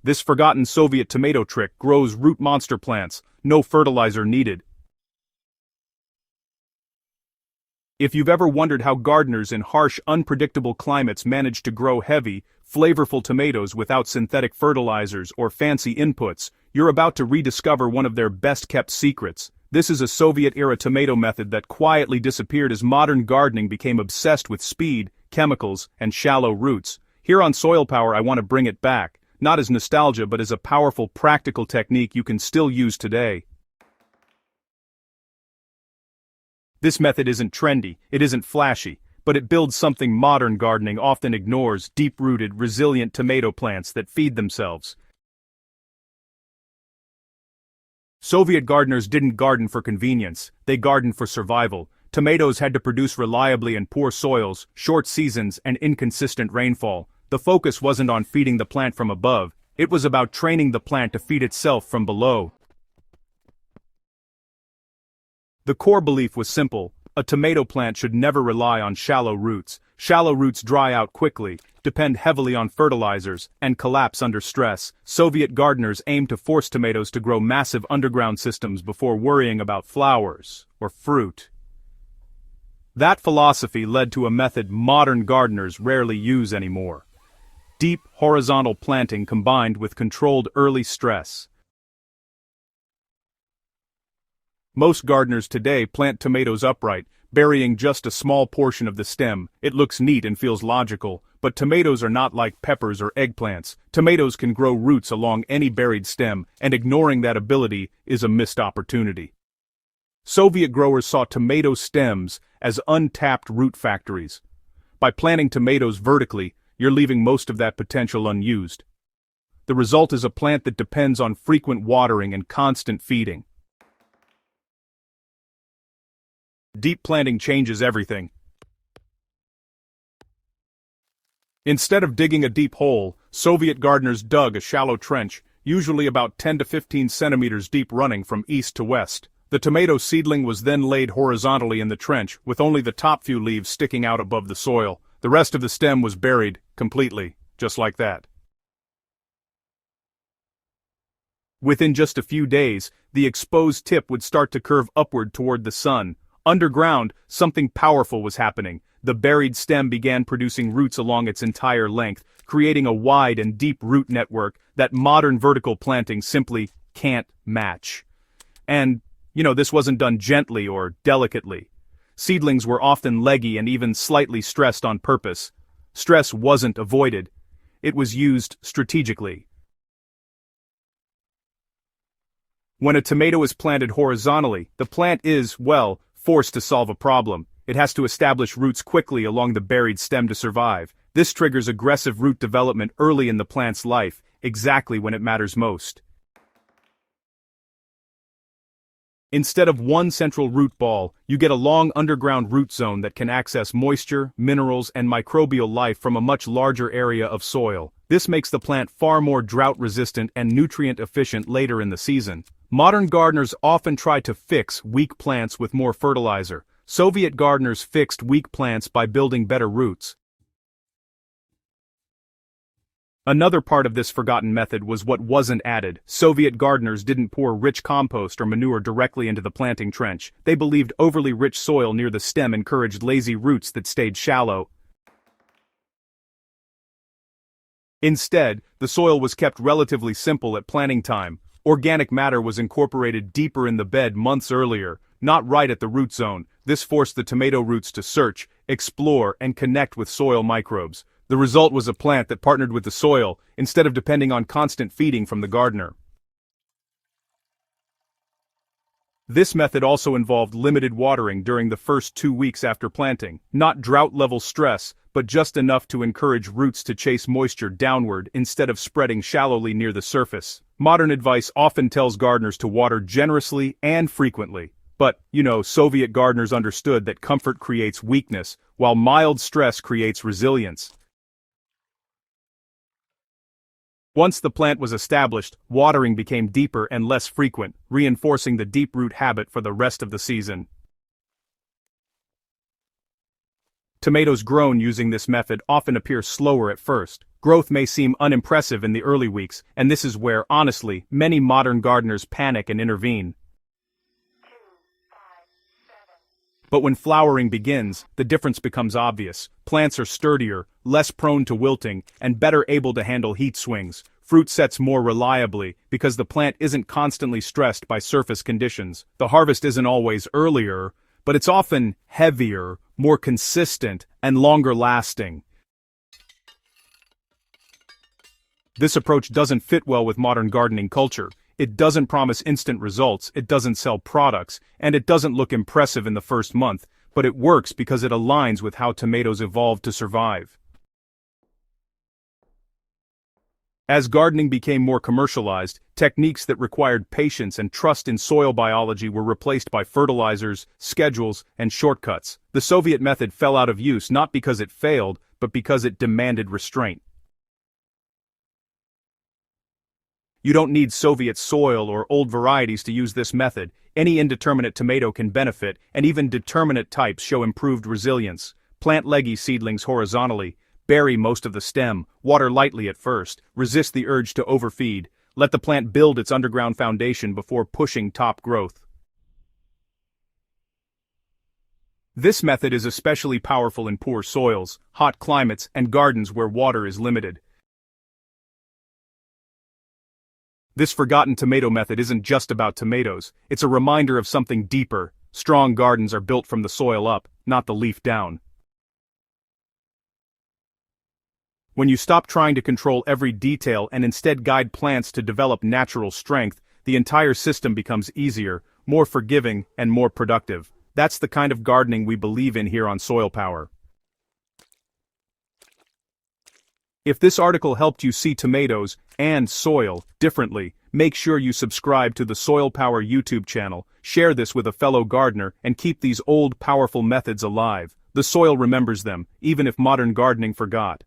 This forgotten Soviet tomato trick grows root monster plants, no fertilizer needed. If you've ever wondered how gardeners in harsh, unpredictable climates manage to grow heavy, flavorful tomatoes without synthetic fertilizers or fancy inputs, you're about to rediscover one of their best-kept secrets. This is a Soviet-era tomato method that quietly disappeared as modern gardening became obsessed with speed, chemicals, and shallow roots. Here on Soilpower, I want to bring it back, not as nostalgia but as a powerful practical technique you can still use today. This method isn't trendy, it isn't flashy, but it builds something modern gardening often ignores: deep-rooted, resilient tomato plants that feed themselves. Soviet gardeners didn't garden for convenience, they gardened for survival. Tomatoes had to produce reliably in poor soils, short seasons, and inconsistent rainfall. The focus wasn't on feeding the plant from above, it was about training the plant to feed itself from below. The core belief was simple: a tomato plant should never rely on shallow roots. Shallow roots dry out quickly, depend heavily on fertilizers, and collapse under stress. Soviet gardeners aimed to force tomatoes to grow massive underground systems before worrying about flowers or fruit. That philosophy led to a method modern gardeners rarely use anymore: deep, horizontal planting combined with controlled early stress. Most gardeners today plant tomatoes upright, burying just a small portion of the stem. It looks neat and feels logical, but tomatoes are not like peppers or eggplants. Tomatoes can grow roots along any buried stem, and ignoring that ability is a missed opportunity. Soviet growers saw tomato stems as untapped root factories. By planting tomatoes vertically, you're leaving most of that potential unused. The result is a plant that depends on frequent watering and constant feeding. Deep planting changes everything. Instead of digging a deep hole, Soviet gardeners dug a shallow trench, usually about 10 to 15 centimeters deep, running from east to west. The tomato seedling was then laid horizontally in the trench, with only the top few leaves sticking out above the soil. The rest of the stem was buried completely, just like that. Within just a few days, the exposed tip would start to curve upward toward the sun. Underground, something powerful was happening. The buried stem began producing roots along its entire length, creating a wide and deep root network that modern vertical planting simply can't match. And, this wasn't done gently or delicately. Seedlings were often leggy and even slightly stressed on purpose. Stress wasn't avoided, it was used strategically. When a tomato is planted horizontally, the plant is, forced to solve a problem. It has to establish roots quickly along the buried stem to survive. This triggers aggressive root development early in the plant's life, exactly when it matters most. Instead of one central root ball, you get a long underground root zone that can access moisture, minerals, and microbial life from a much larger area of soil. This makes the plant far more drought-resistant and nutrient-efficient later in the season. Modern gardeners often try to fix weak plants with more fertilizer. Soviet gardeners fixed weak plants by building better roots. Another part of this forgotten method was what wasn't added. Soviet gardeners didn't pour rich compost or manure directly into the planting trench. They believed overly rich soil near the stem encouraged lazy roots that stayed shallow. Instead, the soil was kept relatively simple at planting time. Organic matter was incorporated deeper in the bed months earlier, not right at the root zone. This forced the tomato roots to search, explore, and connect with soil microbes. The result was a plant that partnered with the soil, instead of depending on constant feeding from the gardener. This method also involved limited watering during the first 2 weeks after planting. Not drought-level stress, but just enough to encourage roots to chase moisture downward instead of spreading shallowly near the surface. Modern advice often tells gardeners to water generously and frequently. But, Soviet gardeners understood that comfort creates weakness, while mild stress creates resilience. Once the plant was established, watering became deeper and less frequent, reinforcing the deep root habit for the rest of the season. Tomatoes grown using this method often appear slower at first. Growth may seem unimpressive in the early weeks, and this is where, honestly, many modern gardeners panic and intervene. But when flowering begins, the difference becomes obvious. Plants are sturdier, less prone to wilting, and better able to handle heat swings. Fruit sets more reliably because the plant isn't constantly stressed by surface conditions. The harvest isn't always earlier, but it's often heavier, more consistent, and longer lasting. This approach doesn't fit well with modern gardening culture. It doesn't promise instant results, it doesn't sell products, and it doesn't look impressive in the first month, but it works because it aligns with how tomatoes evolved to survive. As gardening became more commercialized, techniques that required patience and trust in soil biology were replaced by fertilizers, schedules, and shortcuts. The Soviet method fell out of use not because it failed, but because it demanded restraint. You don't need Soviet soil or old varieties to use this method. Any indeterminate tomato can benefit, and even determinate types show improved resilience. Plant leggy seedlings horizontally, bury most of the stem, water lightly at first, resist the urge to overfeed, let the plant build its underground foundation before pushing top growth. This method is especially powerful in poor soils, hot climates, and gardens where water is limited. This forgotten tomato method isn't just about tomatoes, it's a reminder of something deeper. Strong gardens are built from the soil up, not the leaf down. When you stop trying to control every detail and instead guide plants to develop natural strength, the entire system becomes easier, more forgiving, and more productive. That's the kind of gardening we believe in here on Soilpower. If this article helped you see tomatoes and soil differently, make sure you subscribe to the Soilpower YouTube channel, share this with a fellow gardener, and keep these old powerful methods alive. The soil remembers them, even if modern gardening forgot.